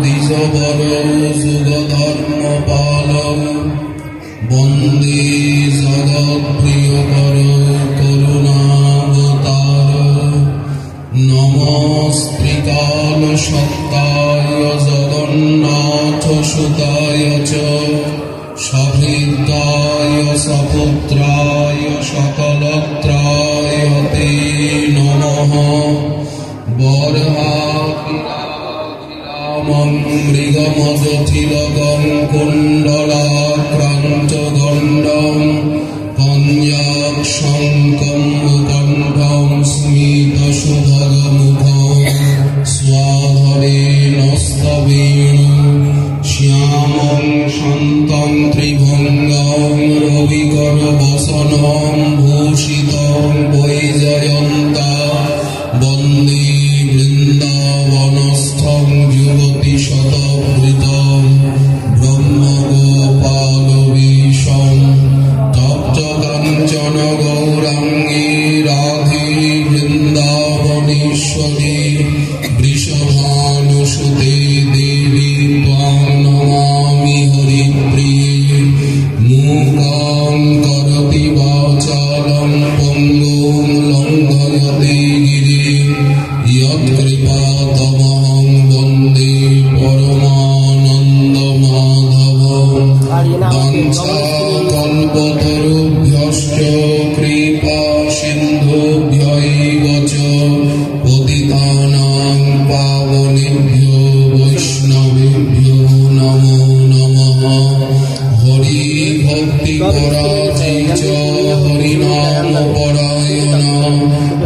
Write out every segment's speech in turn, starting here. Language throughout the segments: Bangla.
দ্বিজবরযুগধর্মপালং বন্দে জগৎপ্রিয়কর করুণাবতার। নমস্ত্রিকালসত্তায় জগন্নাথসুতায় চ সহৃদয় সপুত্রায় সকলত্রায় তে নমঃ। বর্হাকিলামং মৃগমদতিলকং কুণ্ডলাক্রান্তগণ্ডং পঞ্জাক্ষং মুকণ্ঠং স্মিতসুভগমুখং স্বধরেণস্তবেণ শ্যামং শান্तं ত্রিভঙ্গং রবিকরবসनं ভূষিतं বৈজয়ন্তা বন্দে বৃন্দাবনস্থং যুবতিশতবৃতং ব্রহ্মগোপালবেশং তপ্তকাঞ্চন গৌরাঙ্গী রাধে বৃন্দাবনেশ্বরী বৃষভানুসুতে দেবী ত্বাং নমামি হরিপ্রিয়ে। মূকং করোতি বাচালং পঙ্গুং লঙ্ঘয়তে গিরিং যৎকৃপাতমহং বন্দে পরমানন্দমাধবং। বাঞ্ছাকল্পতরুভ্যশ্চ কৃপা সিন্ধুভ্যৈব চ পতিতানাং পাবনেভ্যো বৈষ্ণবেভ্যো নমো নমঃ। হরি ভক্তি পরাজে চ হরিনাম পরায়ণ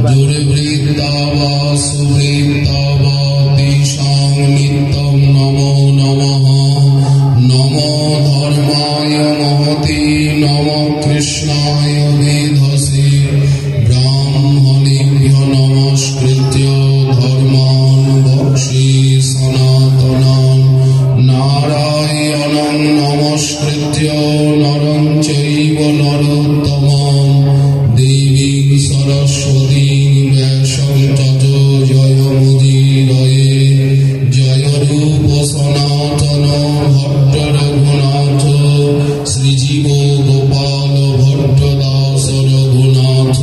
দুর্বৃত্তা বা সুবৃত্তা বা তেষাং নিত্যং নমো নমঃ। নমো ধর্মায় মহতে নমো কৃষ্ণায় বেধসে ব্রাহ্মণেভ্যো নমস্কৃত্য ধর্মাन् বক্ষ্যে সনাতনাन् নারায়ণং নমস্কৃত্য নরং চৈব নরোত্তমং দেবীং সরস্বতীং ব্যাসং ততো জয়মুদীরয়ে। জয় রূপ সনাতন ভট্ট রঘুনাথ শ্রীজীব গোপাল ভট্ট দাস রঘুনাথ।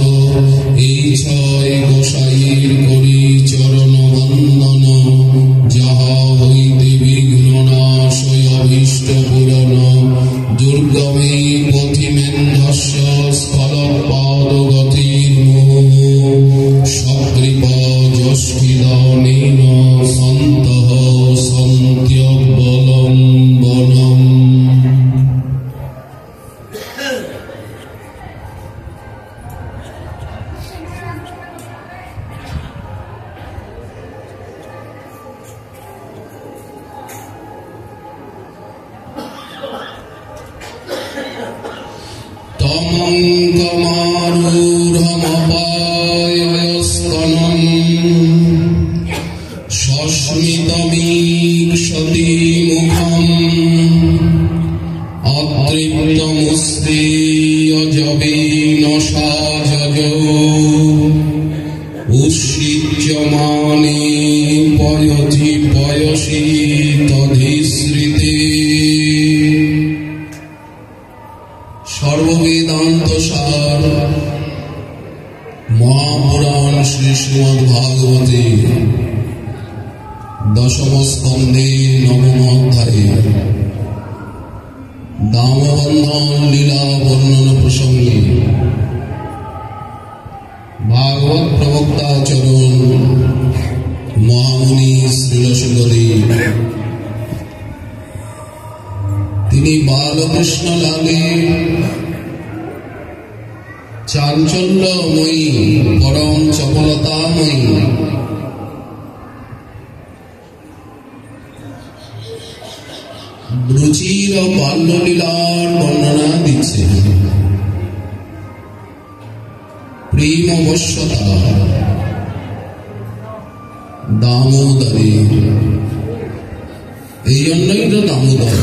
এই ছয় গোসাইর করি চরণ বন্দন যাহা হইতে বিঘ্ন নাশয় অভীষ্ট পূরণ। দুর্গমে পথিমেন্ধস্য স্থলপাদগতির্মুহুঃ সকৃপা যষ্টিদানেন সন্তঃ সন্ত্যবলম্বনম। তমঙ্কমারূঢ়মপায়স্তনম সস্মিতমীক্ষতি মুখম অতৃপ্তমুষ্টেয়জবেন সাজযো উৎসৃজ্যমানে পয়তি পয়সি তধিশ্রিতে। সর্ববেদান্ত সার মহাপুরাণ শ্রী শ্রীমদ্ভাগবতে দশম স্কন্ধে নবম অধ্যায়ে দামবন্ধন লীলা বর্ণন প্রসঙ্গে ভাগবত প্রবক্তা চরণ মহামুনি শ্রীল সুখদেব তিনি বালকৃষ্ণ লালে চাঞ্চল্যময়ী পরম চপলতাময়ী রুচির বাল্যলীলার বর্ণনা দিচ্ছে। প্রেম অবশ্যতা দামোদরে, এই জন্যই তো দামোদর,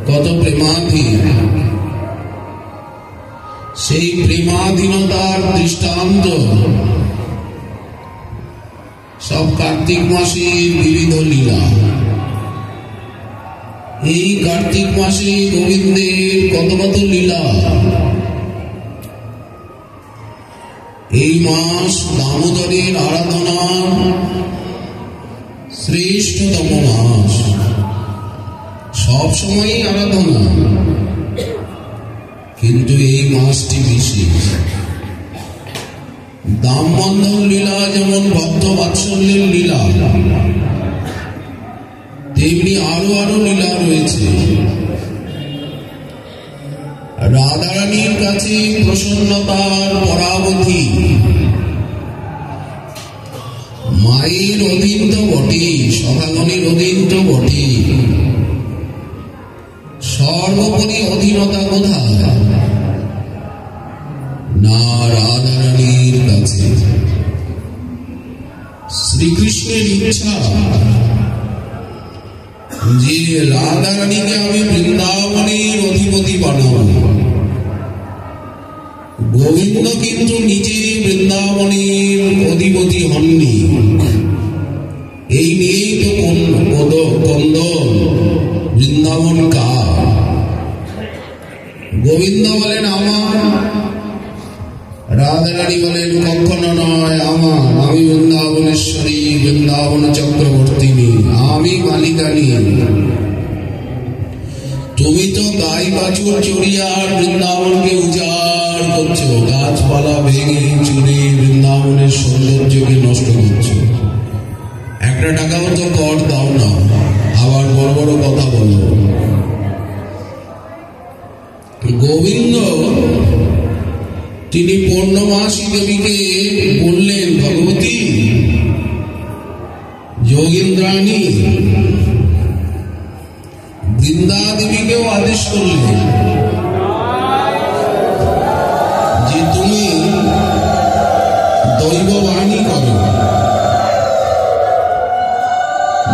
কত প্রেমাধীন। সেই প্রেমাধীনতার দৃষ্টান্ত সব কার্তিক মাসের বিবিধ লীলা। এই কার্তিক মাসে গোবিন্দের কত কত লীলা। এই মাস দামোদরের আরাধনার শ্রেষ্ঠতম মাস। সব সময় আরাধনা, কিন্তু এই মাসটি বিশেষ। দামবন্ধন লীলা যেমন ভক্ত বাৎসল্যের লীলা, তেমনি আরো আরো লীলা রয়েছে। রাধারানীর কাছে প্রসন্নতার পরাবধি। মায়ের অধীন তো বটে, সভাগণের অধীন তো বটে, সর্বোপরি অধীনতা কোথায়? না, রাধারানীর কাছে। শ্রীকৃষ্ণের ইচ্ছা যে রাধারানীকে আমি বৃন্দাবনের অধিপতি বানাবো। গোবিন্দ কিন্তু নিজে বৃন্দাবনের অধিপতি হননি। এই নিয়েই তো কন্দন, বৃন্দাবন কার? গোবিন্দ বলেন আমার, রাধারানী বলেন কখনো নয় আমার। আমি বৃন্দাবনেশ্বরী, বৃন্দাবন চক্রবর্তিনী, আমি মালিকানী। তুমি তো গাই বাছুর চড়িয়া বৃন্দাবনকে উজাড় করছো, গাছপালা ভেঙে চুরে বৃন্দাবনের সৌন্দর্যকে নষ্ট করছো। একটা টাকাও তো কর দাও না, আবার বড় বড় কথা বলো। গোবিন্দ তিনি পূর্ণমাসী দেবীকে বললেন, ভগবতী যোগীন্দ্রাণী। বৃন্দা দেবীকেও আদেশ করলেন যে তুমি দৈববাণী করো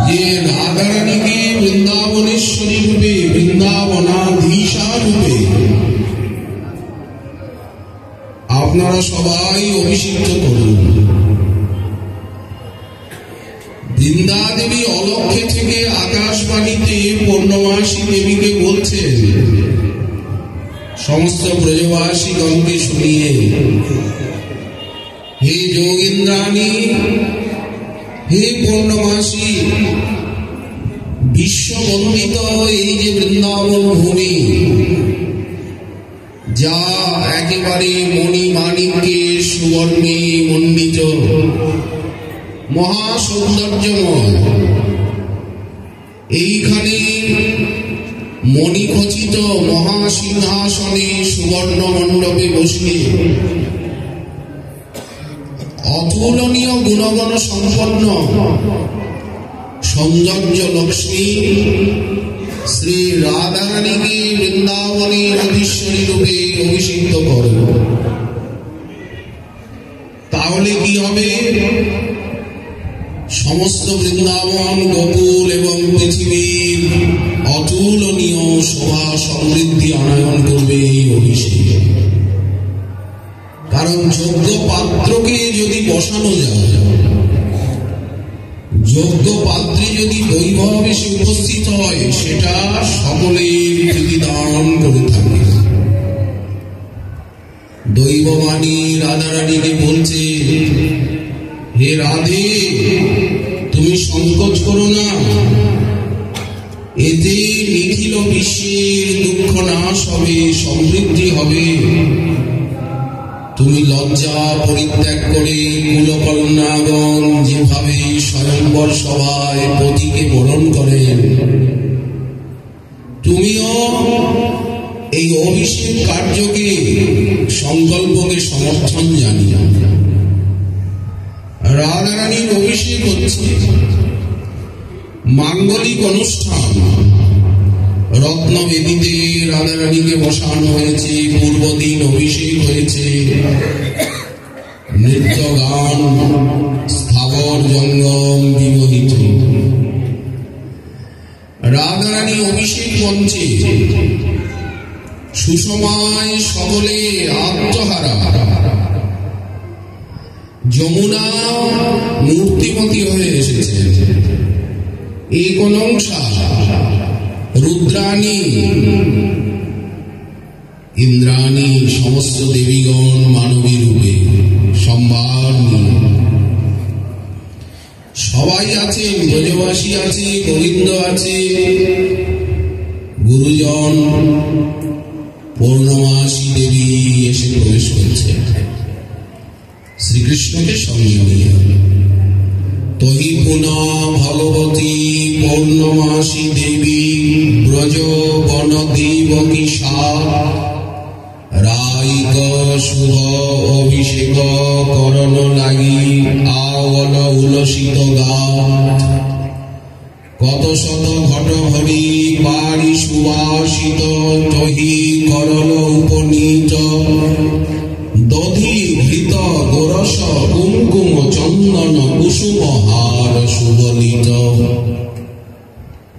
যে রাধারানীকে বৃন্দাবনেশ্বরী রূপে, বৃন্দাবনাধীশা রূপে আপনারা সবাই অভিষিক্ত করুন। বৃন্দা দেবী অলক্ষ্যে থেকে আকাশবাণীতে পূর্ণমাসী দেবীকে বলছেন, সমস্ত ব্রজবাসীগণকে শুনিয়ে, হে যোগীন্দ্রাণী, হে পূর্ণমাসী, বিশ্ববন্দিত এই যে বৃন্দাবন ভূমি, যা একেবারে মণি মাণিক্যে সুবর্ণে মণ্ডিত, মহা সৌন্দর্যময়, এইখানে মণিখচিত মহাসিংহাসনে সুবর্ণ মণ্ডপে বসে অতুলনীয় গুণগণ সম্পন্ন সৌন্দর্য লক্ষ্মী শ্রী রাধারানীকে বৃন্দাবনের অধীশ্বরী রূপে অভিষিক্ত করো। তাহলে কি হবে? সমস্ত বৃন্দাবন, গোকুল এবং পৃথিবীর অতুলনীয় শোভা সমৃদ্ধি আনয়ন করবে এই অভিষেক। কারণ যোগ্য পাত্রকে যদি বসানো যায়, যোগ্য পাত্রে যদি বৈভব এসে উপস্থিত হয়, সেটা সকলের প্রতিদান করে থাকে। দৈববাণী রাধারানীকে বলছে, হে রাধে, তুমি সংকোচ করো না, এতে নিখিল বিশ্বের দুঃখ নাশ হবে, সমৃদ্ধি হবে। তুমি লজ্জা পরিত্যাগ করে কুলকন্যাগণ যেভাবে স্বয়ম্বর সভায় পতিকে বরণ করেন, তুমিও এই অভিষেক কার্যকে, সংকল্পকে সমর্থন জানিও। রাধারানীর অভিষেক হচ্ছে মাঙ্গলিক অনুষ্ঠান। রত্নবেদীতে রাধারানীকে বসানো হয়েছে, পূর্বদিন অভিষেক হয়েছে, নৃত্য গান, স্থাবর জঙ্গম বিমোহিত। রাধারানী অভিষেক মঞ্চে সুসময় সকলে আত্মহারা, যমুনা মূর্তিমতী হয়ে এসেছেন। একনংসা রুদ্রাণী ইন্দ্রাণী সমস্ত দেবীগণ মানবী রূপে সম্ভার নিয়ে সবাই আছেন। ব্রজবাসী আছে, গোবিন্দ আছে, গুরুজন, পূর্ণমাসী দেবী এসে প্রবেশ করছে শ্রীকৃষ্ণকে সঙ্গে নিয়ে। তহি পুনা ভগবতী পূর্ণমাসী দেবী ব্রজ বন দেবকী সার রাইক শুভ অভিষেক করণ লাগি আওল উলসিত গাত কত শত ঘট ভরি বাড়ি সুবাসিত তহি করল উপনীত দধি ঘৃত গোরস কুঙ্কুম চন্দন কুসুম হার সুবলিত।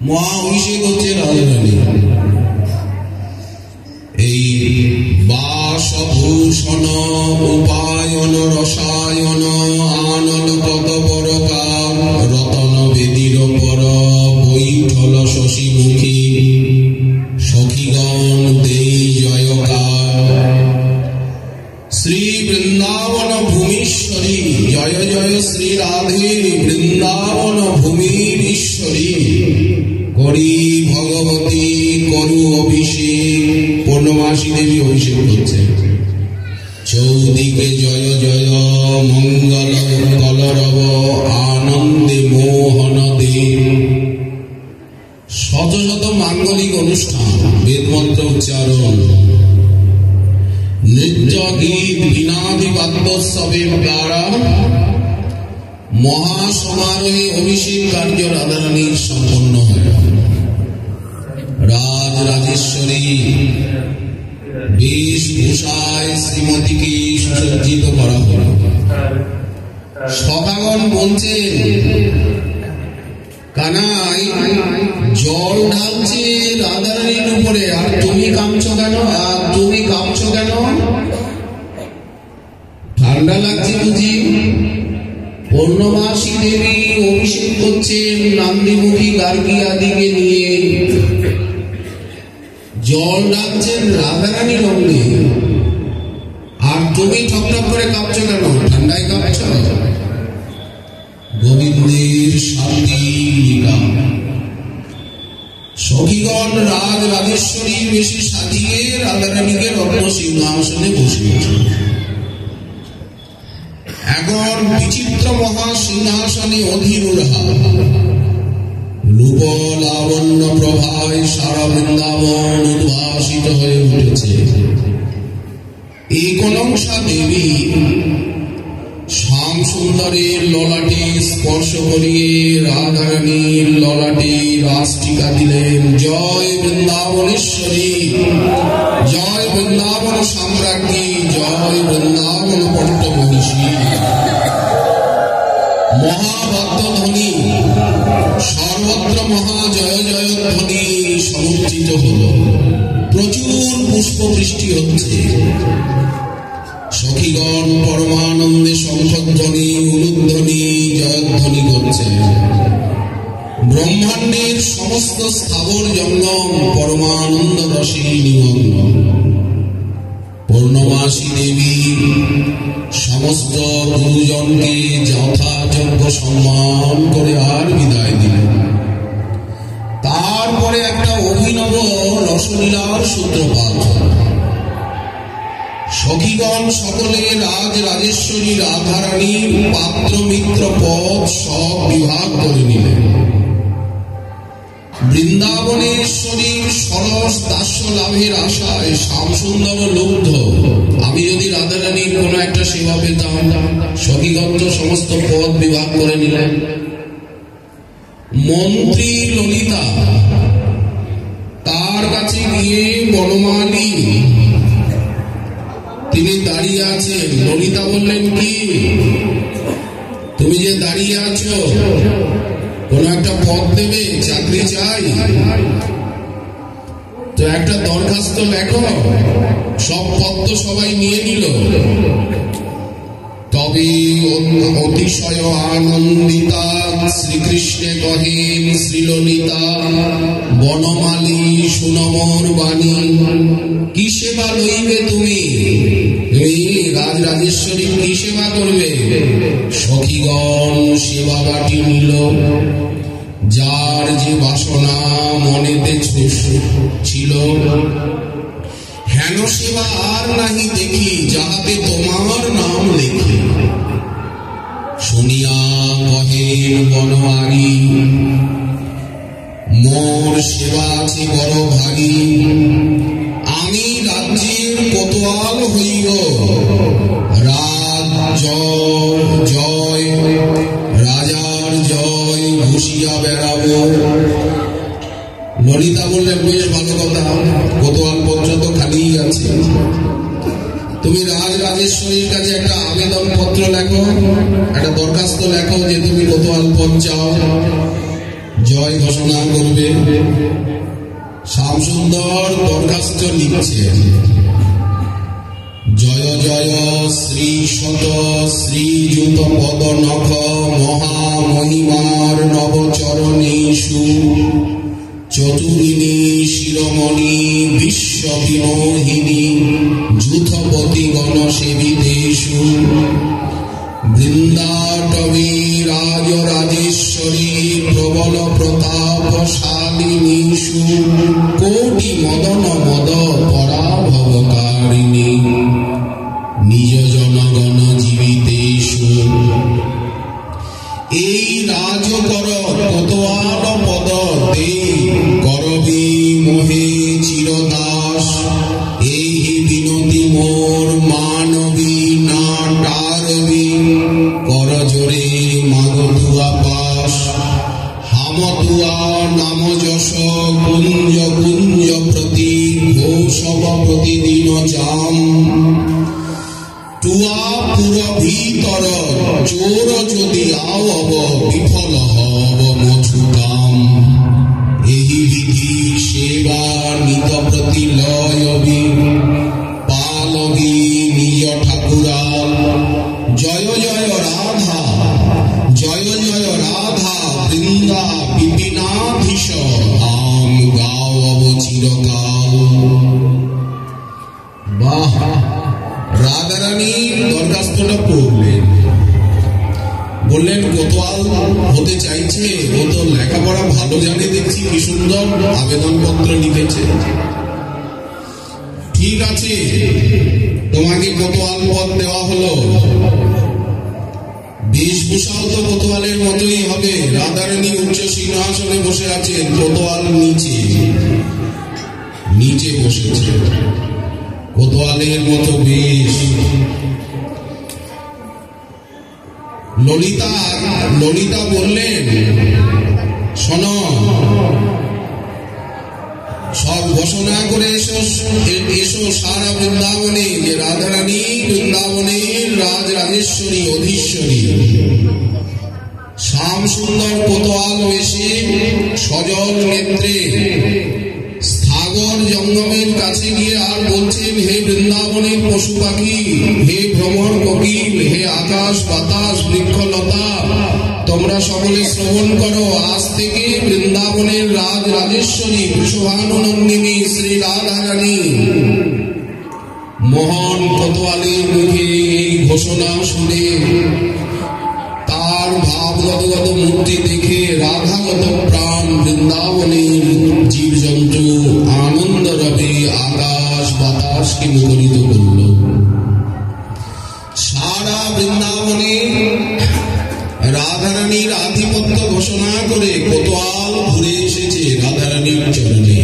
মহা অভিষেক হচ্ছে রাজধানী। এই বাসভূষণ উপায়ন রসায়ন আনন্দ কত পরকার রতন বেদির পর বৈঠল শশীমুখী সখীগণ দেই জয়কার। শ্রী বৃন্দাবন ভূমীশ্বরী জয় জয় শ্রী রাধে বৃন্দাবন ভূমির ঈশ্বরী করি ভগবতী করু অভিষেক। পূর্ণমাসী দেবী অভিষেক করছে। চৌদিকে জয় জয় মঙ্গল কলরব আনন্দে মোহন দে। শত শত মাঙ্গলিক অনুষ্ঠান, বেদমন্ত্র উচ্চারণ, নৃত্য গীত বিনাদি বাদ্যোৎসবের দ্বারা মহাসমারোহে অভিষেক কার্য রাধারানীর সম্পন্ন হয়। রাজ রাজেশ্বরী বেশভূষায় শ্রীমতীকে সুসজ্জিত করা হল। সখাগণ বলছেন, কানাই জল ঢালছে রাধারানীর উপরে, আর তুমি কাঁপছো কেন? আর তুমি কাঁপছো কেন? ঠান্ডা লাগছে বুঝি? পূর্ণমাসী দেবী অভিষেক করছেন নান্দিমুখী গার্গী আদিকে নিয়ে। জল ঢালছেন রাধারানীর অঙ্গে, আর তুমি ঠকঠক করে কাঁপছো কেন? ঠান্ডায় কাঁপছ? গোবিন্দের শান্তি সখীগণ রাজ রাজেশ্বরী বেশি সাজিয়ে রাধারানীকে রত্ন সিংহাসনে বসিয়েছে। এখন বিচিত্র মহা সিংহাসনে অধীরূঢ়া রূপ লাবণ্য প্রভায় সারা বৃন্দাবন উদ্ভাসিত হয়ে উঠেছে। একনংসা দেবী শ্যাম সুন্দরের ললাটে স্পর্শ করিয়ে রাধারানীর ললাটে রাষ্ট্রিকা দিলেন। জয় বৃন্দাবনেশ্বরী, জয় বৃন্দাবন সাম্রাজ্ঞী, জয় বৃন্দাবন পট্টমহিষী। মহাবাদ্যধ্বনি সর্বত্র মহা জয় জয় ধ্বনি সমুচ্চিত হল। প্রচুর পুষ্পবৃষ্টি হচ্ছে। সখীগণ পরমানন্দে শঙ্খধ্বনি উলুধ্বনি জয়ধ্বনি করছে। ব্রহ্মাণ্ডের সমস্ত স্থাবর জঙ্গম পরমানন্দ রসে নিমগ্ন। পূর্ণমাসী দেবী সমস্ত গুরুজনকে যথাযোগ্য সম্মান করে আর বিদায় দিলেন। তারপরে একটা অভিনব রসলীলার সূত্রপাত। সখীগণ সকলে রাজ রাজেশ্বরী রাধারানীর পাত্র মিত্র পদ সব বিভাগ করে নিলেন। বৃন্দাবনেশ্বরীর সরস দাস্য লাভের আশায় শ্যামসুন্দর লুব্ধ। আমি যদি রাধারানীর কোন একটা সেবা পেতাম, সখীগণ তো সমস্ত পদ বিভাগ করে নিলেন। মন্ত্রী ললিতা তার কাছে গিয়ে বনমালী তিনি দাঁড়িয়ে আছেন। ললিতা বললেন, কি তুমি যে দাঁড়িয়ে আছো, কোন একটা পদ দেবে, চাকরি চাই, তো একটা দরখাস্ত লেখো। সব পদ তো সবাই নিয়ে নিল, তবে তবে অতিশয় আনন্দিতা শ্রীকৃষ্ণে কহেন শ্রীললিতা, বনমালী সুনমর বাণী, কি সেবা লইবে তুমি? রাজরাজেশ্বরী কি সেবা করবে? সখীগণ সেবা বাটি নিল, যার যে বাসনা মনেতে ছিল, হেন সেবা আর নাহি দেখি, যাহাতে তোমার নাম লেখি। শুনিয়া কহেন বনমালী, মোর সেবা আছে বড় ভারী, আমি রাজ্যের কোতোয়াল হইব, জয় রাজার জয় ঘুষিয়া বেড়াবো। ললিতা বললেন, বেশ ভালো কথা, কোতোয়াল পত্র তো খালিই আছে, তুমি রাজরাজেশ্বরীর কাছে একটা আবেদন পত্র লেখো, একটা দরখাস্ত লেখো যে তুমি কোতোয়াল পদ চাও, জয় ঘোষণা করবে। শ্যামসুন্দর দরখাস্ত লিখছেন, জয় জয় শ্রী শত শ্রীযুত পদ নখ মহামহিমার নবচরণেষু চতুরিণী শিরোমণি বিশ্ব বিমোহিনী যূথপতি গণ সেবিতেষু বৃন্দাটবী রাজরাজেশ্বরী প্রবল প্রতাপশালিনীষু কোটি মদন মদ পরাভবকারিণী নিজ জনগণ জীবিতেষু। এই রাজকর কোতোয়াল পদ দে করবি মোহে চিরদাস, এই বিনতি মোর মানবী না টারবি, কর জোরে মাগতুয়া পাশ, হামতুয়া নাম যশ কুঞ্জ কুঞ্জ প্রতি ঘোষব প্রতিদিন যাম, টুয়া পুর ভিতর চোর যদি আওব বিফল হব মছুকাম, এই বিধি সেবা নিত প্রতি লয়বি পালবি নিজ ঠাকুরাল। জয় জয় রাধা, জয় জয় রাধা বৃন্দা বিপিনাধীশ, আম গাওব চিরকাল। বাহ! রাধারানী দরখাস্তটা পড়লেন, বললেন কোতোয়াল হতে চাইছে, ও তো লেখাপড়া ভালো জানে দেখছি, কি সুন্দর আবেদন পত্র লিখেছে। ঠিক আছে, তোমাকে কোতোয়াল পদ দেওয়া হলো, বেশভূষাও তো কোতোয়ালের মতোই হবে। রাধারানী উচ্চ সিংহাসনে বসে আছেন, কোতোয়াল নিচে বসেছে, কোতোয়ালের মতো বেশ। ললিতা বললেন, শোনো, সব ঘোষণা করে এসো সারা বৃন্দাবনে যে রাধারানী বৃন্দাবনের রাজরাজেশ্বরী অধীশ্বরী। শ্যামসুন্দর কোতোয়াল এসে সজল নেত্রে সাগর জঙ্গমের কাছে গিয়ে আর বলছেন, হে বৃন্দাবনের পশু পাখি, হে ভ্রমর কোকিল, হে আকাশ বাতাস বৃক্ষলতা, তোমরা সকলে শ্রবণ করো, আজ থেকে বৃন্দাবনের রাজরাজেশ্বরী বৃষভানুনন্দিনী শ্রী রাধারানী। মোহন কোতোয়ালের মুখে এই ঘোষণা শুনে, তার ভাবগত মূর্তি দেখে রাধাগত প্রাণ বৃন্দাবনের জীবজন্তু আনন্দ রবে আকাশ বাতাসকে মুখরিত করল। সারা বৃন্দাবনে রাধারানীর আধিপত্য ঘোষণা করে কোতোয়াল ঘুরে এসেছে রাধারানীর চরণে।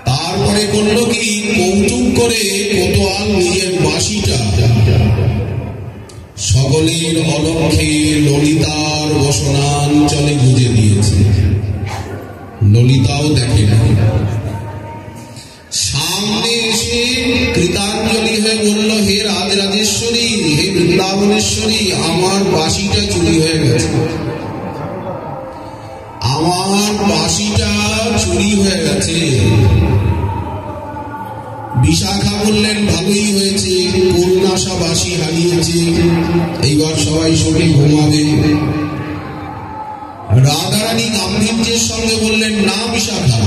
তারপরে করল কি, কৌতুক করে কোতোয়াল নিজের বাঁশিটা সকলের অলক্ষ্যে ললিতার বসনাঞ্চলে গুঁজে দিয়েছে। ললিতাও দেখে না, সামনে এসে কৃতাঞ্জলি হয়ে বলল, হে রাজরাজেশ্বরী, হে বৃন্দাবনেশ্বরী, আমার বাঁশিটা চুরি হয়ে গেছে, আমার বাঁশিটা চুরি হয়ে গেছে। বিশাখা বললেন, ভালোই হয়েছে, করুণা আসা বাসি হারিয়েছে, এইবার সবাই শুনে ঘুমাবে। রাধারানী গাম্ভীর্যের সঙ্গে বললেন, না বিশাখা,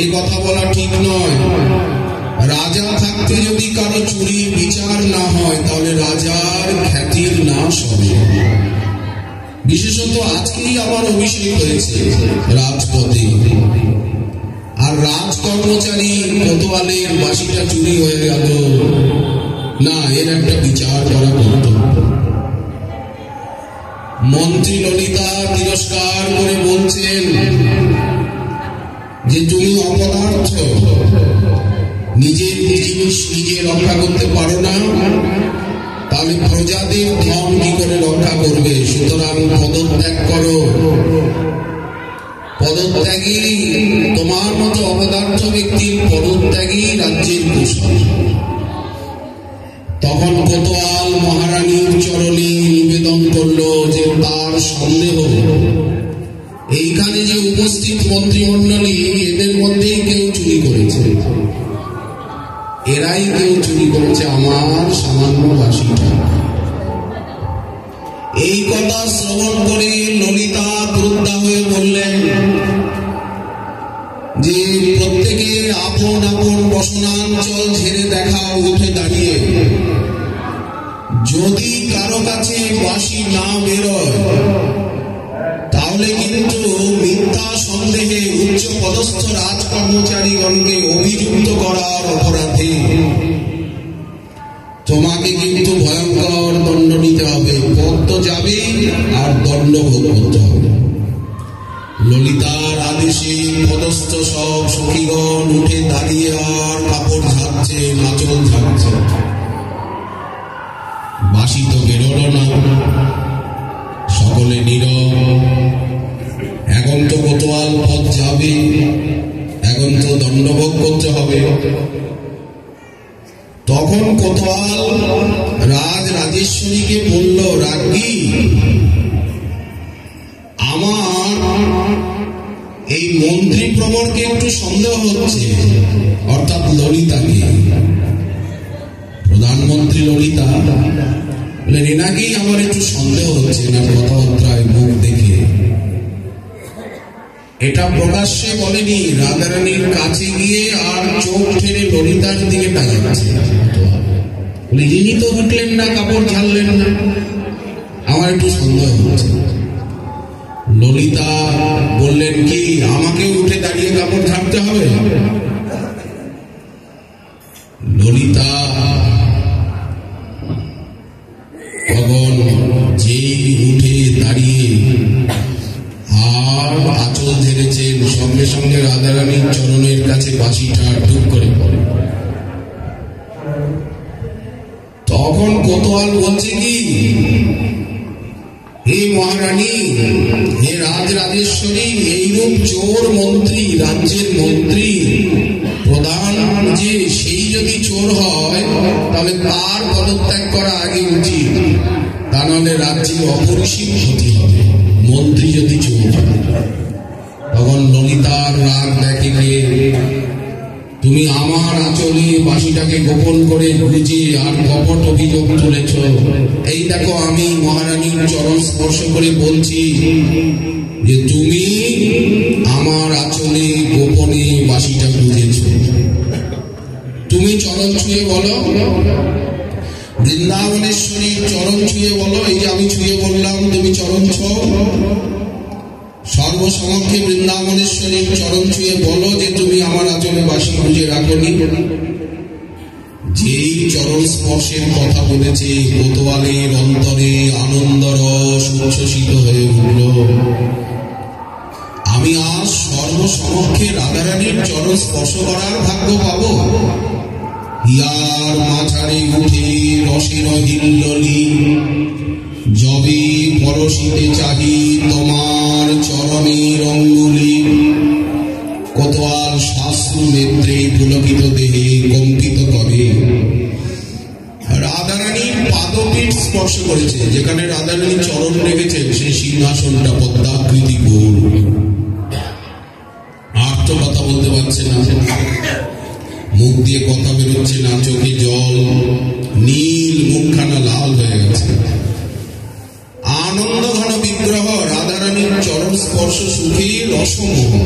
এই কথা বলা ঠিক নয়। রাজা থাকতে যদি কারো চুরির বিচার না হয় তাহলে রাজার খ্যাতির নাশ হবে। বিশেষত আজকেই আমার অভিষেক হয়েছে রাজপথে, আর রাজ কর্মচারী কোতোয়ালের বাসিটা চুরি হয়ে গেল, না, এর একটা বিচার করা কর্তব্য। মন্ত্রী ললিতা তিরস্কার করে বলছেন যে তুমি অপদার্থ, নিজের জিনিস নিজে রক্ষা করতে পারো না, তাহলে প্রজাদের ধন কি করে রক্ষা করবে? সুতরাং পদত্যাগ করো। পদত্যাগী, তোমার মতো অপদার্থ ব্যক্তির পদত্যাগী রাজ্যের কুশল। তখন কোতোয়াল মহারানীর চরণে নিবেদন করলো যে তার সন্দেহ এইখানে যে উপস্থিত মন্ত্রিমণ্ডলী, এদের মধ্যেই কেউ চুরি করেছে, এরাই কেউ চুরি করেছে আমার সামান্য বাসিটা। এই কথা শ্রবণ করে ললিতা ক্রুদ্ধা হয়ে বললেন যে প্রত্যেকে আপন আপন বসনাঞ্চল ছেড়ে দেখা, উঠে দাঁড়িয়ে। যদি কারো কাছে বাসি না বেরোয় তাহলে কিন্তু মিথ্যা সন্দেহে উচ্চ পদস্থ রাজ কর্মচারীগণকে অভিযুক্ত করার অপরাধে তোমাকে কিন্তু ভয়ঙ্কর দণ্ড নিতে হবে। পদ তো যাবে আর দণ্ড ভোগ করতে হবে। ললিতার আদেশে পদস্থ সব সখীগণ উঠে দাঁড়িয়ে আর কাপড় ঝাড়ছে, নাচল ঝাড়ছে। বাসি তো বেরোল না, সকলে নীরব। এখন তো কোতোয়াল পথ যাবে, এখন তো দণ্ডভোগ করতে হবে। তখন কোতোয়াল রাজরাজেশ্বরীকে বলল, রাজ্ঞী, আমার এই মন্ত্রী প্রবরকে একটু সন্দেহ হচ্ছে, অর্থাৎ ললিতাকে। প্রধানমন্ত্রী ললিতা বললেন, এনাকেই আমার একটু সন্দেহ হচ্ছে, এনার কথাবার্তায়, মুখ দেখে। এটা প্রকাশ্যে বলেনি, রাধারানীর কাছে গিয়ে আর চোখ ঠেলে ললিতার দিকে তাকাচ্ছে। যিনি তো উঠলেন না, কাপড় ঝাড়লেন না, আমার একটু সন্দেহ হচ্ছে। ললিতা বললেন, কি আমাকে উঠে দাঁড়িয়ে কাপড় ঝাড়তে হবে? ললিতা তখন যেই উঠে দাঁড়িয়ে আর আঁচল ঝেড়েছেন, সঙ্গে সঙ্গে রাধারানীর চরণের কাছে বাঁশিটা টুক করে পড়ে। তখন কোতোয়াল বলছে, কি হে মহারানী, হে রাজরাজেশ্বরী, এইরূপ চোর মন্ত্রী, রাজ্যের মন্ত্রী প্রধান যে, সেই যদি চোর হয় তাহলে তার পদত্যাগ করা আগে উচিত, তা নাহলে রাজ্যের অপরিসীম ক্ষতি হবে, মন্ত্রী যদি চোর হয়। তখন ললিতার রাগ দেখে গিয়ে, তুমি আমার আঁচলে বাঁশিটাকে গোপন করে গুজে আর কপট অভিযোগ তুলেছ। এই দেখো, আমি মহারানীর চরণ স্পর্শ করে বলছি যে তুমি আমার আঁচলে গোপনে বাঁশিটা গুজেছ। তুমি চরণ ছুঁয়ে বলো, বৃন্দাবনেশ্বরীর চরণ ছুঁয়ে বলো। এই যে আমি ছুঁয়ে বললাম, তুমি চরণ ছোঁও। সর্বসমক্ষে বৃন্দাবনেশ্বরীর চরণ ছুঁয়ে বলো যে তুমি আমার আঁচলে বাঁশি গুঁজে রাখনি। যেই চরণ স্পর্শের কথা বলেছে, কোতোয়ালের অন্তরে আনন্দ রস উচ্ছ্বসিত হয়ে উঠল। আমি আজ সর্বসমক্ষে রাধারানীর চরণ স্পর্শ করার ভাগ্য পাব। হিয়ার মাঝারে উঠে রসের হিল্লোলি, যবে পরশিতে চাহি তোমার চরণের অঙ্গুলি। কোতোয়াল শাস্ত্র নেত্রে পুলকিত দেহে কম্পিত করে রাধারানীর পাদপীঠ স্পর্শ করেছে। যেখানে রাধারানী চরণ রেখেছেন সেই সিংহাসনটা পদ্মাকৃতি গোল। আর তো কথা বলতে পারছে না, মুখ দিয়ে কথা বেরোচ্ছে না, চোখে জল, স্পর্শ সুখে রসমোহন,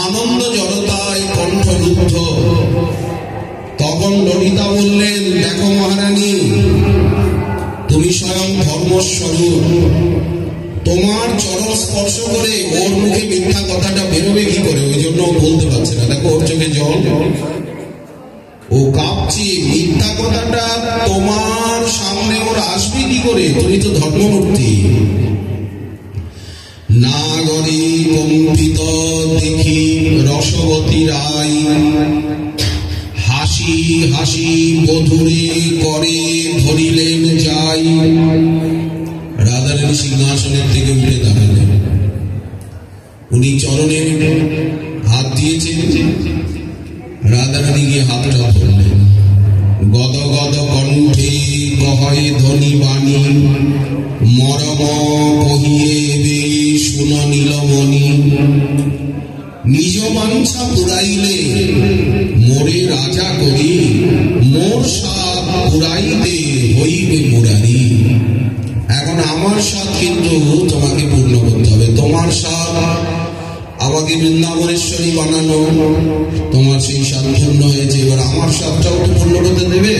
আনন্দ জড়তায় কণ্ঠরুদ্ধ। তখন ললিতা বললেন, দেখো মহারানী, তুমি স্বয়ং ধর্মস্বরূপ, তোমার চরণ স্পর্শ করে ওর মুখে মিথ্যা কথাটা বেরোবে কি করে? ওই জন্য ও বলতে পারছে না। দেখো ওর চোখে জল, ও কাঁপছে। মিথ্যা কথাটা তোমার সামনে ওর আসবে কি করে? তুমি তো ধর্মমূর্তি। নাগরী কম্পিত দেখি রসবতী রায়, হাসি হাসি বধূরে করে ধরিলেন যাই। রাধারানী সিংহাসনের থেকে উঠে দাঁড়ালেন। উনি চরণে হাত দিয়েছেন, রাধারানী গিয়ে হাতটা ধরলেন। গদ গদ কণ্ঠে কহে ধ্বনি বাণী, মরম কহিয়ে বে শুন নীলমণি। নিজ বাঞ্ছা পুরাইলে মোরে রাজা করি, মোর সাধ পুরাইতে হইবে মুরারি। এখন আমার সাধ কিন্তু তোমাকে পূর্ণ করতে হবে। তোমার সাধ আমাকে বৃন্দাবনেশ্বরী বানানো, তোমার সেই সাধ পূর্ণ হয়েছে, এবার আমার সাধটাও তো পূর্ণ করতে দেবে।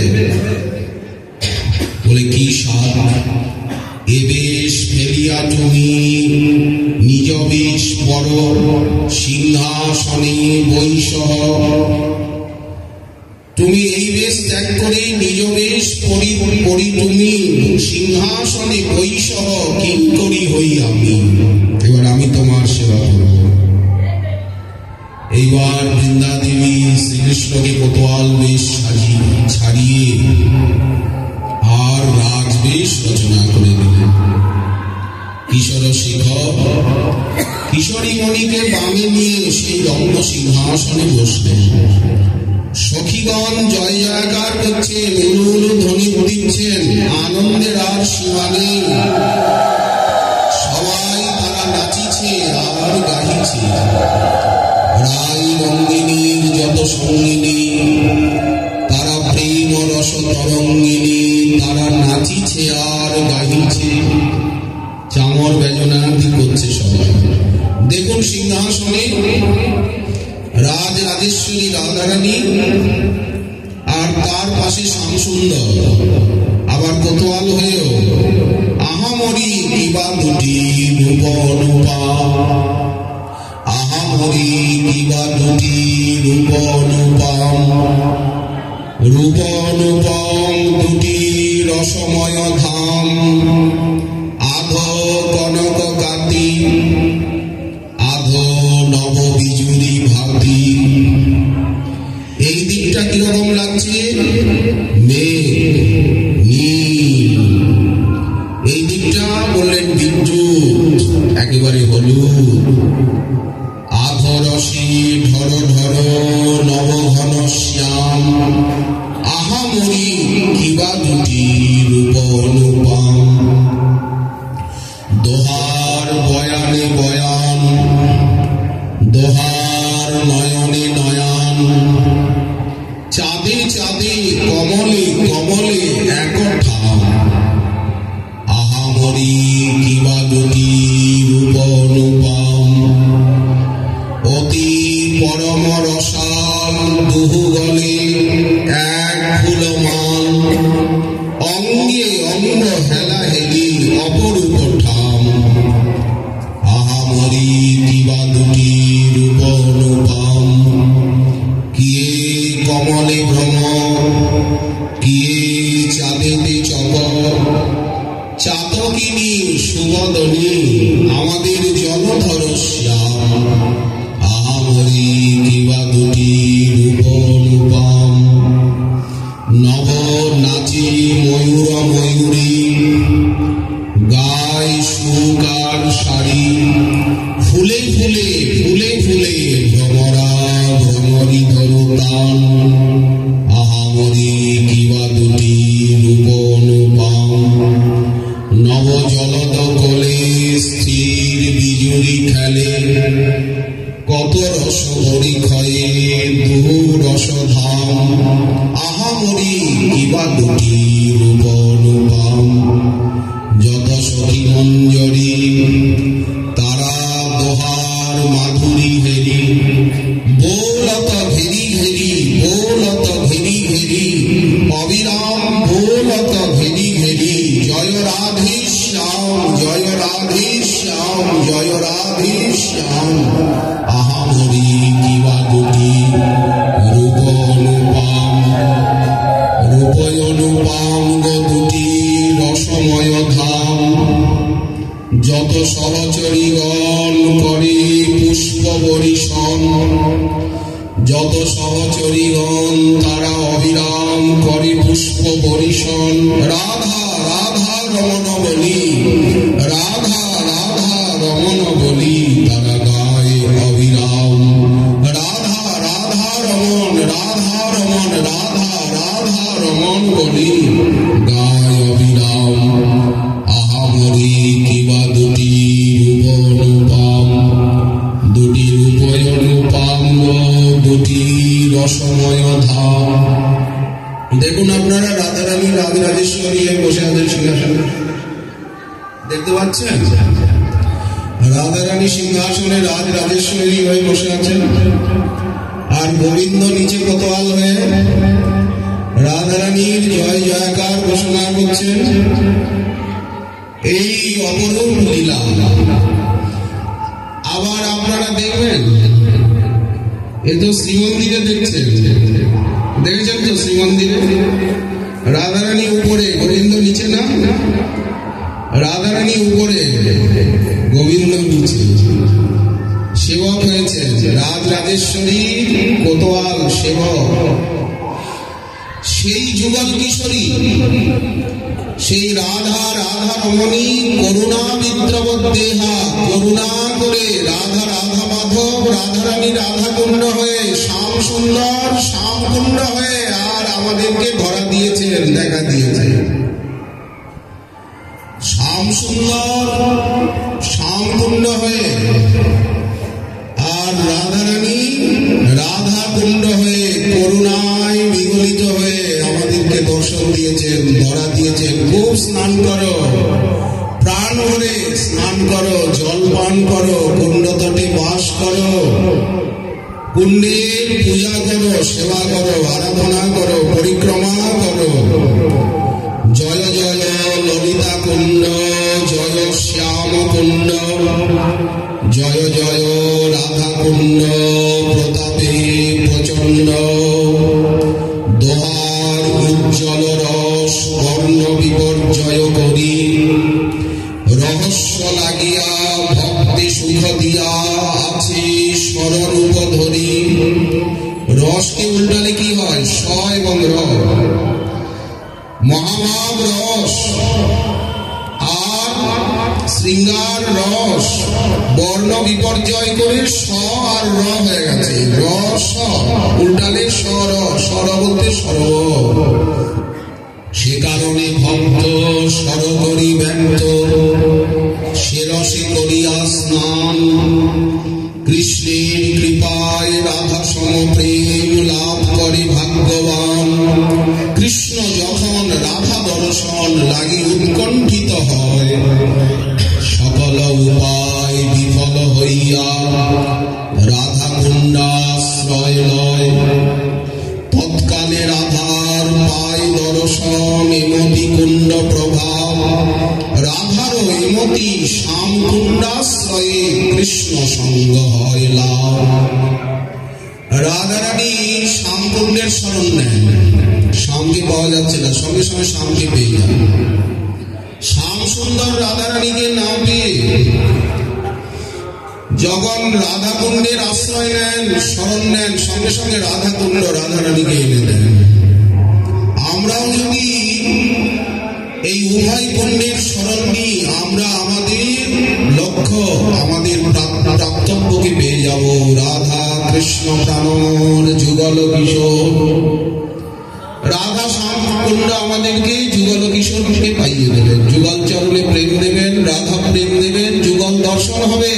বলে কি সাধ? এ বেশ ফেলিয়া তুমি নিজ বেশ পর, সিংহাসনে বৈসহ। তুমি এই বেশ ত্যাগ করে নিজ বেশ পরি তুমি সিংহাসনে বৈসহ কিঙ্করী হই আমি। এবার আমি তোমার সেবা করব। এইবার বৃন্দা দেবী শ্রীকৃষ্ণকে কোতোয়াল বেশ ছাড়িয়ে আর রাজবেশ রচনা করে দিলেন। কিশোর শেখর কিশোরী মণিকে বামে নিয়ে সেই রঙ্গ সিংহাসনে বসলেন। সখীগণ জয় জয়কার করছেন, উলুল ধ্বনি দিচ্ছেন, আনন্দের আর সীমা নেই। সবাই তারা নাচিছে আর গাহিছে। রাই রঙ্গিনীর যত সঙ্গিনী, তারা প্রেম রস তরঙ্গিনী, তারা নাচিছে আর গাহিছে। চামর বেজনাদি করছে সবাই। দেখুন সিংহাসনে রাজ রাজেশ্বরী রাধারানী, আর তার পাশে শ্যামসুন্দর, আবার কোতোয়াল হয়েও আহামরি কিবা দুটি রূপ অনুপা। আহামরি কিবা দুটি রূপ অনুপম, রূপ অনুপম দুটি রসময় ধাম। আধো কনক কাতি, আধো নব বিজুরি ভাতি। এই দিকটা কিরকম লাগছে? এই দিকটা বললেন বিদ্যুৎ, একেবারে হলুদ। আধো রসে ঢর ঢর নবঘন শ্যাম। আহামরি কিবা দুটি রূপ অনুপম। দোহার বয়ানে বয়ান, দোহার নয়নে নয়ন। চাঁদে চাঁদে কমলে কমলে এক ঠাম। আহামরি কিবা দুটি রূপ অনুপম। অতি পরম রসাল দুহু গলে এক ফুলমান। অঙ্গে অঙ্গ হেলা হেলি অপরূপ ঠাম। আহামরি কিবা দুটি রূপ অনুপম। কিয়ে কমলে ভ্রম, কিয়ে চাঁদেতে চকর। চাতকিনী সুবদনী আমাদের জলধর শ্যাম। আহামরি কিবা দুটি রূপ অনুপম। নব নাচি ময়ূর ময়ূরী, গায় সুকার শাড়ি। ফুলে ফুলে ফুলে ফুলে ভ্রমরা ভ্রমরি ধরুতান। আহামরি কিবা দুটি রূপ অনুপম। নব জলদ কোলে স্থির বিজুরি খেলে। কত রস ভরি ক্ষয়ে দুহু রসধাম। আহামরি কিবা দুটি রূপ অনুপম। যত সখী মঞ্জরি যত সহচরীগণ করে পুষ্প বরিশন, যত সহচরীগণ তারা অবিরাম করে পুষ্প বরিশন। রাধা রাধা রমণ বলি, রাধা রাধা রমণ বলি তারা গায় অবিরাম। রাধা রাধা রমণ, রাধা রমণ, রাধা রাধা রমণ বলি গায় অবিরাম। আহামরি কিবা দুটি রূপ অনুপম, দুটি রূপ অনুপম, দুটি রসময় ধাম। দেখুন আপনারা রাধারানী রাজরাজেশ্বরী বসে আছেন সিংহাসনে, দেখতে পাচ্ছেন? রাধারানী সিংহাসনে রাজরাজেশ্বরী হয়ে বসে আছেন, আর গোবিন্দ নিচে কোতোয়াল হয়ে রাধারানীর জয় জয়কার ঘোষণা করছেন। এই অপরূপ লীলা আবার আপনারা দেখবেন, এ তো শ্রীমন্দিরে দেখছেন, দেখেছেন তো শ্রীমন্দিরে রাধারানী উপরে, গোবিন্দ নিচে না? রাধারানী উপরে, গোবিন্দ নিচে। সেবক হয়েছে রাজরাজেশ্বরী কোতোয়াল সেবক। সেই যুগল কিশোরী, সেই রাধা রাধা রমণী করুণা বিদ্রবৎ দেহা, করুণা করে রাধা রাধা মাধব রাধারানী রাধা কুণ্ড হয়ে, শ্যাম সুন্দর শ্যাম কুণ্ড হয়ে আর আমাদেরকে ধরা দিয়েছেন, দেখা দিয়েছেন। শ্যাম সুন্দর শ্যাম কুণ্ড হয়ে আর রাধারানী রাধা কুণ্ড হয়ে করুণায় বিগলিত হয়ে আমাদেরকে দর্শন দিয়েছেন, ধরা দিয়েছেন। খুব স্নান করো, প্রাণ ভরে স্নান করো, জল পান করো, কুণ্ড তটে বাস করো, কুণ্ডের পূজা করো, সেবা করো, আরাধনা করো, পরিক্রমা করো। জয় জয় ললিতা কুণ্ড, জয় শ্যাম কুণ্ড, জয় জয় রাধা কুণ্ড, প্রতাপে প্রচন্ড। দোহার উজ্জ্বল রস বর্ণ বিপর্যয় করি, রহস্য লাগিয়া ভক্তি সুখ দিয়া আছে স্বরূপ ধরি। রসকে উল্টালে কি হয়? স এবং র, মহাভাব রস আর শৃঙ্গার রস বর্ণ বিপর্যয় করে স আর র হয়ে গেছে। রস উল্টালে সর, সর বলতে সর্ব। সে কারণে ভক্ত সর করি ব্যক্ত, সে রসে করিয়া স্নান। কৃষ্ণের কৃপায় রাধা সম প্রেম লাভ করে ভাগ্যবান। কৃষ্ণ যখন রাধা দর্শন লাগি উৎকণ্ঠিত হয়, সকল উপায় বিফল হইয়া রাধা কুণ্ডাশ্রয় লয়। তৎকালে রাধার পায় দর্শন এমতি কুণ্ড প্রভাব। রাধার এমতি শ্যাম কুণ্ডাশ্রয়ে কৃষ্ণ সঙ্গ হয় লাভ। রাধারানী শ্যাম কুণ্ডের শরণ নেন, শ্যামকে পাওয়া যাচ্ছে না, সঙ্গে সঙ্গে শ্যামকে পেয়ে যান। শ্যাম সুন্দর রাধারানীকে না পেয়ে যখন রাধা কুণ্ডের আশ্রয় নেন, শরণ নেন, সঙ্গে সঙ্গে রাধা কুণ্ড রাধারানীকে এনে দেন। আমরাও যদি এই উভয় কুণ্ডের শরণ নিই, আমরা আমাদের লক্ষ্য, আমাদের প্রাপ্তব্যকে পেয়ে যাব। রাধা কৃষ্ণ প্রাণর যুগল কিশোর। রাধা শ্যাম কুণ্ড আমাদেরকে যুগল কিশোরকে পাইয়ে দেবেন, যুগল চরণে প্রেম দেবেন, রাধা প্রেম দেবেন, যুগল দর্শন হবে।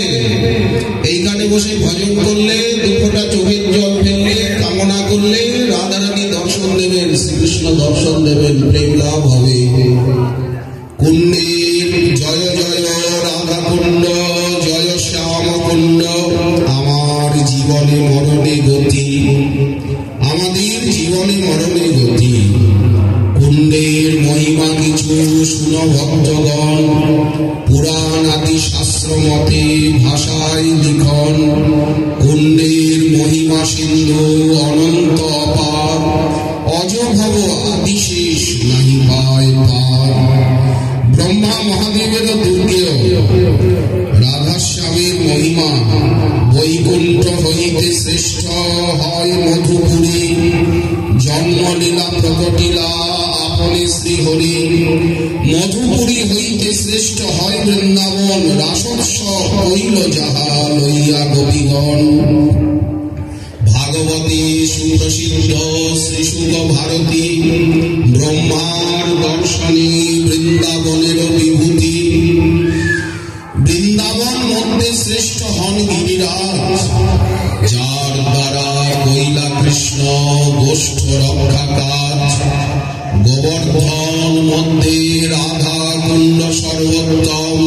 এইখানে বসে ভজন করলে, দুফোঁটা চোখের জল ফেললে, কামনা করলে রাধারানী দর্শন দেবেন, শ্রীকৃষ্ণ দর্শন দেবেন, প্রেম লাভ হবে। কুণ্ডের জয় জয় রাধা কুণ্ড, জয় শ্যাম কুণ্ড। আমার জীবনে মরণে গতি, আমাদের জীবনে মরণে গতি। কুণ্ডের মহিমা কিছু শুন ভক্তগণ, পুরাণ আদি শাস্ত্র মতে ভাষায় লিখন। কুণ্ডের মহিমা সিন্ধু অনন্ত অপার, অজভব আদিশেষ নাহি পায় পার। ব্রহ্মা মহাদেবের দুর্গেয় মহিমা। বৈকুণ্ঠ হইতে শ্রেষ্ঠ হয় মধুপুরী, জন্মলীলা প্রকটিলা আপনি শ্রীহরি। মধুপুরী হইতে শ্রেষ্ঠ হয় বৃন্দাবন, রাসোৎসব হইল যাহা লইয়া গোপীগণ। ভাগবতী সুপ্রসিদ্ধ শ্রীশুক ভারতী, ব্রহ্মার দর্শনী বৃন্দাবনের বিভূতি। বৃন্দাবন মধ্যে শ্রেষ্ঠ হন গিরিরাজ, যার দ্বারা কইলা কৃষ্ণ গোষ্ঠ রক্ষা কাজ। গোবর্ধন মধ্যে রাধা কুণ্ড সর্বোত্তম,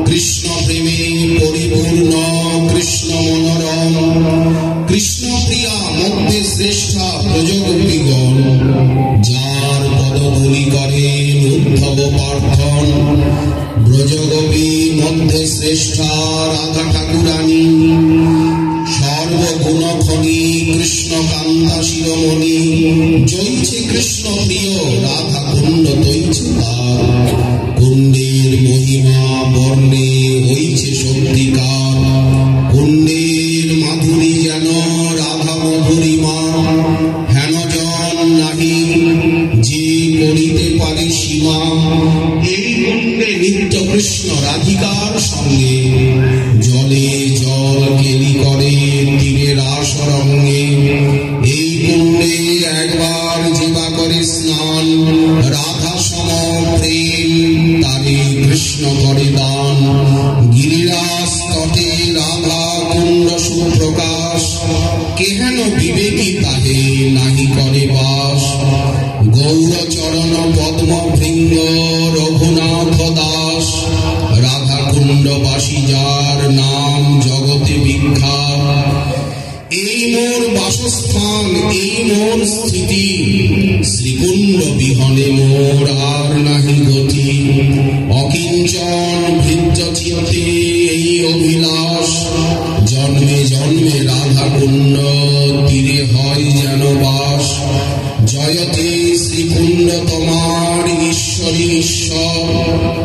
কৃষ্ণ প্রেমে পরিপূর্ণ কৃষ্ণ মনোরম। কৃষ্ণ প্রিয়া মধ্যে শ্রেষ্ঠা ব্রজগোপীগণ, যার পদধূলি করেন উদ্ধব প্রার্থন। ব্রজগোপী মধ্যে শ্রেষ্ঠা রাধা ঠাকুরানী, সর্বগুণ খনি কৃষ্ণ কান্তা শিরোমণি। জয়ছে কৃষ্ণ প্রিয় রাধা কুণ্ড তৈছে তার, কুণ্ডের মহিমা বর্ণে হইছে সত্যিকার। কুণ্ডের মাধুরী যেন রাধা মধুরিমা, হেন জন নাহি যে করিতে পারে সীমা। এই কুণ্ডে নিত্য কৃষ্ণ রাধিকার সঙ্গে, জলে জল কেলি করে তীরের আসরঙ্গে। এই কুণ্ডে একবার যেবা করে স্নান, রাধা সম প্রেম তারে কৃষ্ণ করে দান। গিরিরাজ তটে রাধা কুণ্ড সুপ্রকাশ, কেহেন বিবেকী তাহে নাহি করে বাস। গৌর চরণ পদ্ম ভৃঙ্গ রঘুনাথ দাস, রাধা কুণ্ডবাসী যার নাম জগতে বিখ্যাত। এই মোর বাসস্থান এই মোর স্থিতি, শ্রীকুণ্ড বিহনে মোর আর নাহি গতি। অকিঞ্চন ভৃত্য চিত্তে এই অভিলাষ, জন্মে জন্মে রাধা কুণ্ড তীরে হয় যেন বাস। জয়তে শ্রীকুণ্ড তোমার ঈশ্বরী ঈশ্বর,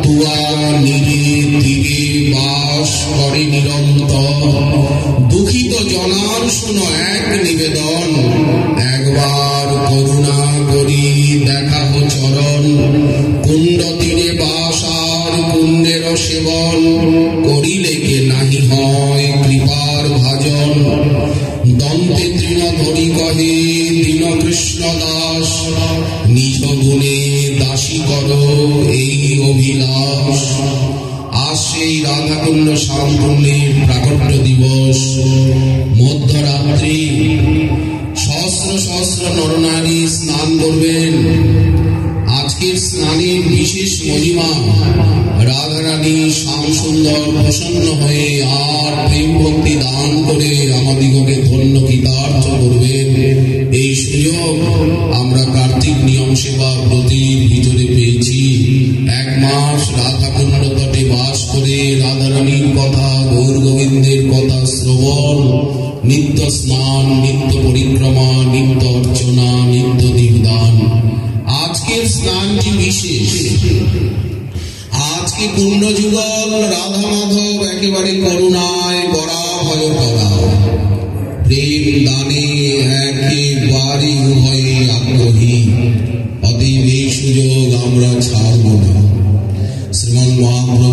তুয়া নিরে তীরে বাস করে নিরন্তর। দুঃখিত জনার শুনো এক নিবেদন, একবার করুণা করি দেখাবো চরণ। কুণ্ড তীরে বাস আর কুণ্ডের সেবন, করিলে কে নাহি হয় কৃপার ভাজন। দন্তে তৃণ ধরি কহে দীন কৃষ্ণ দাস, নিজ গুণে দাসী কর এই অভিলাষ। আজ সেই রাধাকুণ্ড শ্যামকুণ্ডের প্রাকট্য দিবস। মধ্যরাত্রি সহস্র সহস্র নরনারী স্নান করবেন। আজকের স্নানের বিশেষ মহিমা, রাধারানী শ্যাম সুন্দর প্রসন্ন হয়ে আর প্রেম ভক্তি দান করে আমাদিগকে ধন্য কৃতার্থ করবেন। এই সুযোগ আমরা কার্তিক নিয়ম সেবা ব্রতির ভিতরে পেয়েছি। এক মাস রাধাকুণ্ড তটে বাস করে রাধারানীর কথা গৌর গোবিন্দের কথা শ্রবণ, নিত্য স্নান নিত্য পরিক্রমা নিত্য অর্চনা নিত্য দীপদান। আজকের স্নানটি বিশেষ। আজকে পূর্ণ যুগল রাধা মাধব একেবারে করুণায় বরা ভয় করা, প্রেম দানে একেবারে উভয়ে আগ্রহী। অতএব এই সুযোগ আমরা ছাড়ব না। শ্রীমন মহাপ্রভু